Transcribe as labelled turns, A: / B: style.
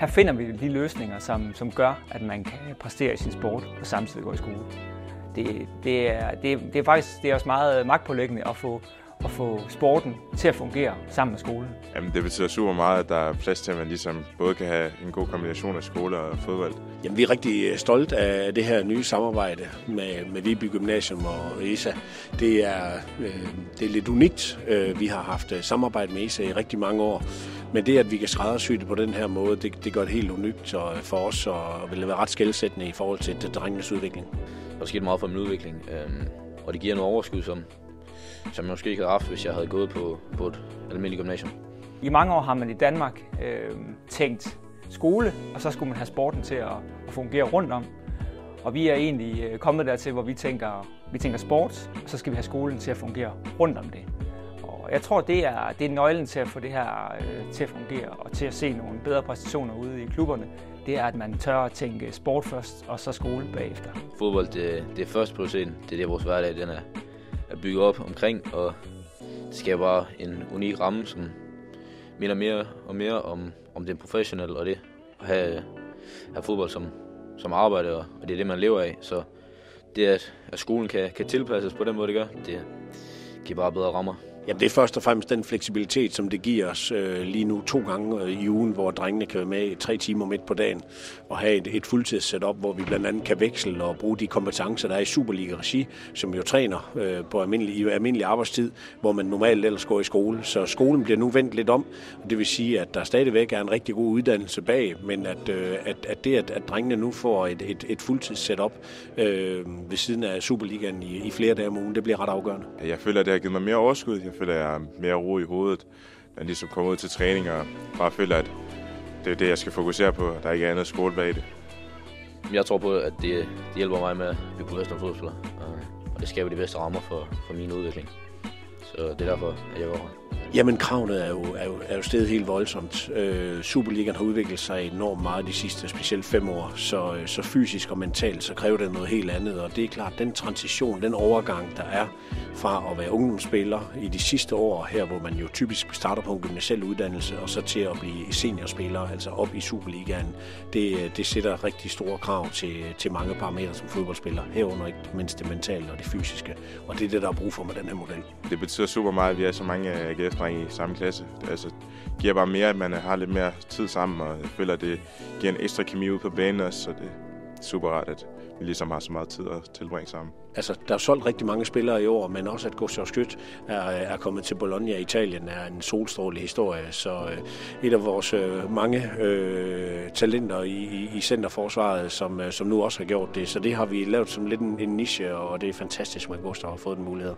A: Her finder vi de løsninger, som gør, at man kan præstere i sin sport og samtidig gå i skole. Det er også meget magtpåliggende at få sporten til at fungere sammen med skolen.
B: Jamen, det betyder super meget, at der er plads til, at man ligesom både kan have en god kombination af skole og fodbold.
C: Jamen, vi er rigtig stolte af det her nye samarbejde med Viby Gymnasium og ESA. Det er lidt unikt. Vi har haft samarbejde med ESA i rigtig mange år. Men det, at vi kan skræddersy det på den her måde, det gør det helt unikt for os og vil være ret skelsættende i forhold til drengenes udvikling.
D: Der er sket meget for min udvikling, og det giver noget overskud, som jeg måske ikke havde haft, hvis jeg havde gået på et almindeligt gymnasium.
A: I mange år har man i Danmark tænkt skole, og så skulle man have sporten til at fungere rundt om. Og vi er egentlig kommet dertil, hvor vi tænker sport, og så skal vi have skolen til at fungere rundt om det. Og jeg tror, det er nøglen til at få det her til at fungere, og til at se nogle bedre præstationer ude i klubberne. Det er, at man tør at tænke sport først, og så skole bagefter.
D: Fodbold, det er først prioriteten. Det er det, vores hverdag den er bygget op omkring, og det skaber bare en unik ramme, som minder mere og mere om det professionelle, og det at have fodbold som arbejde, og det er det, man lever af. Så det, at skolen kan tilpasses på den måde, det gør, det giver bare bedre rammer.
C: Jamen, det er først og fremmest den fleksibilitet, som det giver os lige nu 2 gange i ugen, hvor drengene kan være med 3 timer midt på dagen og have et fuldtids setup, hvor vi blandt andet kan veksle og bruge de kompetencer, der er i Superliga-regi, som jo træner på almindelig arbejdstid, hvor man normalt ellers går i skole. Så skolen bliver nu vendt lidt om, og det vil sige, at der stadigvæk er en rigtig god uddannelse bag, men at drengene nu får et fuldtids setup ved siden af Superligaen i flere dage om ugen, det bliver ret afgørende.
B: Jeg føler, at det har givet mig mere overskud. Jeg føler, at jeg har mere ro i hovedet, når jeg ligesom kommer ud til træning og bare føler, at det er det, jeg skal fokusere på, og der ikke er andet skole bag det.
D: Jeg tror på, at det hjælper mig med at blive professionel fodboldspiller, og det skaber de bedste rammer for min udvikling. Så det er derfor, at jeg går her.
C: Jamen, kravene er jo steget helt voldsomt. Superligaen har udviklet sig enormt meget de sidste, specielt 5 år, så fysisk og mentalt, så kræver det noget helt andet, og det er klart, den transition, den overgang, der er fra at være ungdomsspiller i de sidste år, her hvor man jo typisk starter på en gymnasial uddannelse, og så til at blive seniorspiller, altså op i Superligaen, det sætter rigtig store krav til mange parametre som fodboldspiller, herunder ikke mindst det mentale og det fysiske, og det er det, der er brug for med den her model.
B: Det betyder super meget, at vi er så mange AGF-drenge i samme klasse. Altså, det giver bare mere, at man har lidt mere tid sammen, og jeg føler, at det giver en ekstra kemi ud på banen også, så det er super rart, at vi ligesom har så meget tid at tilbringe sammen.
C: Altså, der er solgt rigtig mange spillere i år, men også at Gustav Skytt er kommet til Bologna i Italien er en solstrålende historie. Så et af vores mange talenter i centerforsvaret, som nu også har gjort det. Så det har vi lavet som lidt en niche, og det er fantastisk, at Gustav har fået den mulighed.